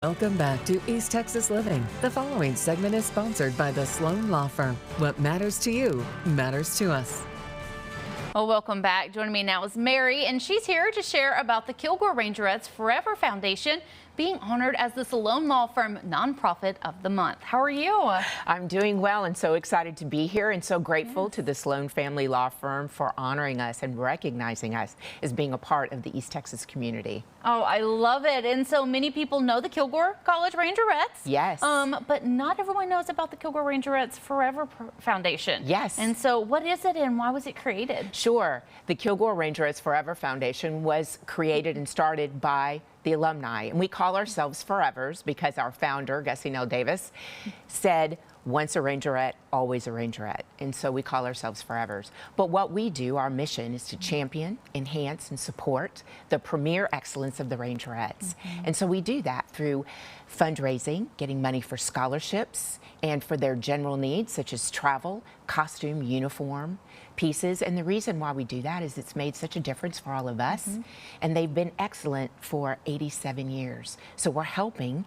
Welcome back to East Texas Living. The following segment is sponsored by the Sloan Law Firm. What matters to you matters to us. Well, welcome back. Joining me now is Mary, and she's here to share about the Kilgore Rangerettes Forever Foundation being honored as the Sloan Law Firm Nonprofit of the Month. How are you? I'm doing well and so excited to be here and so grateful to the Sloan family law firm for honoring us and recognizing us as being a part of the East Texas community. Oh, I love it. And so many people know the Kilgore College Rangerettes. Yes. But not everyone knows about the Kilgore Rangerettes Forever Foundation. Yes. And so what is it and why was it created? Sure. The Kilgore Rangerettes Forever Foundation was created and started by the alumni, and we call ourselves Forevers because our founder, Gussie Nell Davis, said, once a Rangerette, always a Rangerette. And so we call ourselves Forevers. But what we do, our mission is to champion, enhance, and support the premier excellence of the Rangerettes. And so we do that through fundraising, getting money for scholarships, and for their general needs, such as travel, costume, uniform, pieces. And the reason why we do that is it's made such a difference for all of us. And they've been excellent for 87 years. So we're helping,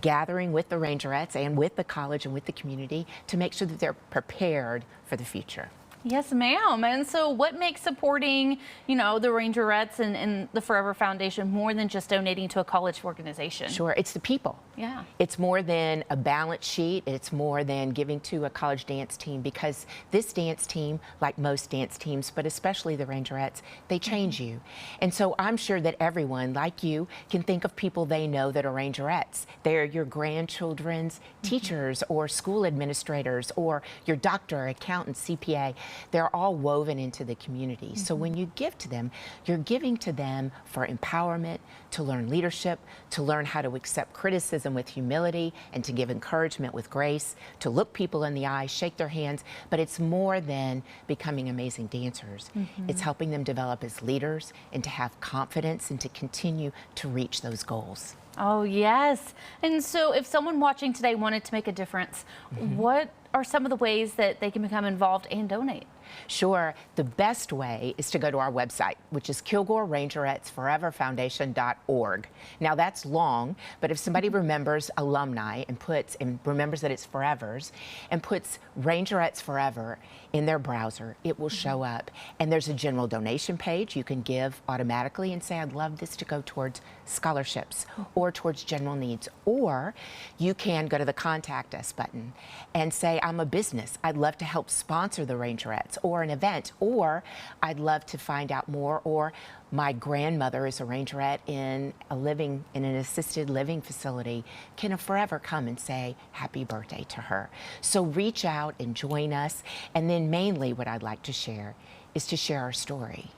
gathering with the Rangerettes and with the college and with the community to make sure that they're prepared for the future. Yes, ma'am. And so what makes supporting, the Rangerettes and the Forever Foundation more than just donating to a college organization? Sure, it's the people. Yeah. It's more than a balance sheet. It's more than giving to a college dance team, because this dance team, like most dance teams, but especially the Rangerettes, they change you. And so I'm sure that everyone, like you, can think of people they know that are Rangerettes. They're your grandchildren's teachers or school administrators or your doctor, accountant, CPA. They're all woven into the community. So when you give to them, you're giving to them for empowerment, to learn leadership, to learn how to accept criticism with humility, and to give encouragement with grace, to look people in the eye, shake their hands. But it's more than becoming amazing dancers. It's helping them develop as leaders and to have confidence and to continue to reach those goals. Oh, yes. And so if someone watching today wanted to make a difference, what are some of the ways that they can become involved and donate? Sure. The best way is to go to our website, which is KilgoreRangerettesForeverFoundation.org. Now that's long, but if somebody remembers alumni and remembers that it's Forevers and puts Rangerettes Forever in their browser, it will show up. And there's a general donation page. You can give automatically and say, I'd love this to go towards scholarships or towards general needs. Or you can go to the Contact Us button and say, I'm a business. I'd love to help sponsor the Rangerettes or an event, or I'd love to find out more, or my grandmother is a Rangerette in an assisted living facility. Can a Forever come and say happy birthday to her? So reach out and join us. And then mainly what I'd like to share is to share our story.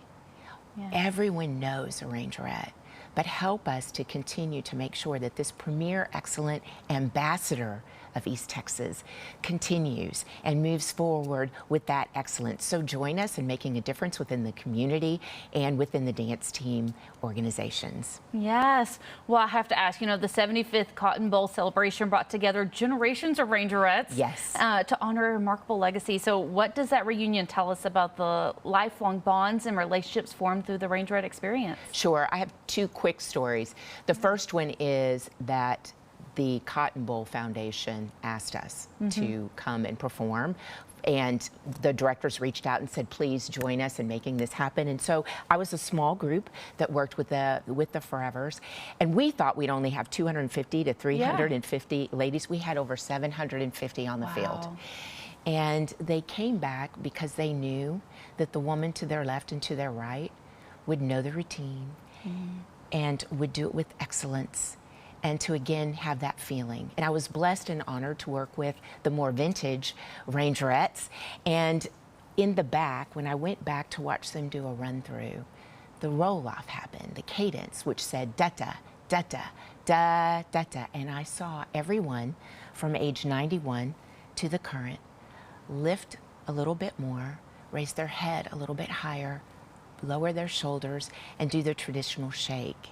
Yeah. Everyone knows a Rangerette, but help us to continue to make sure that this premier excellent ambassador of East Texas continues and moves forward with that excellence. So join us in making a difference within the community and within the dance team organizations. Yes. Well, I have to ask, the 75th Cotton Bowl celebration brought together generations of Rangerettes. Yes. To honor a remarkable legacy. So what does that reunion tell us about the lifelong bonds and relationships formed through the Rangerette experience? Sure. I have two quick stories. The first one is that the Cotton Bowl Foundation asked us to come and perform, and the directors reached out and said, please join us in making this happen. And so I was a small group that worked with the Forevers, and we thought we'd only have 250 to 350 ladies. We had over 750 on the field. And they came back because they knew that the woman to their left and to their right would know the routine and would do it with excellence, and to again have that feeling. And I was blessed and honored to work with the more vintage Rangerettes. And in the back, when I went back to watch them do a run through, the roll-off happened, the cadence, which said da-da, da-da, da, da-da. And I saw everyone from age 91 to the current lift a little bit more, raise their head a little bit higher, lower their shoulders, and do their traditional shake.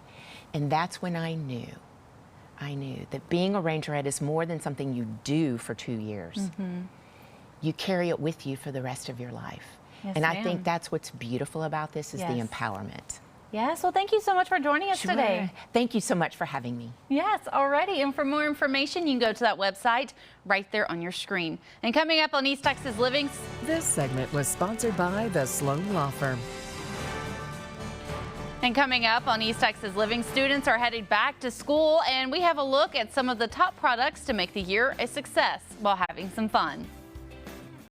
And that's when I knew that being a Rangerette is more than something you do for 2 years. You carry it with you for the rest of your life. Yes, and I think that's what's beautiful about this is the Yes. empowerment. Yes, well, thank you so much for joining us today. Thank you so much for having me. Yes, alrighty. And for more information, you can go to that website right there on your screen. And coming up on East Texas Living. This segment was sponsored by the Sloan Law Firm. And coming up on East Texas Living, students are headed back to school, and we have a look at some of the top products to make the year a success while having some fun.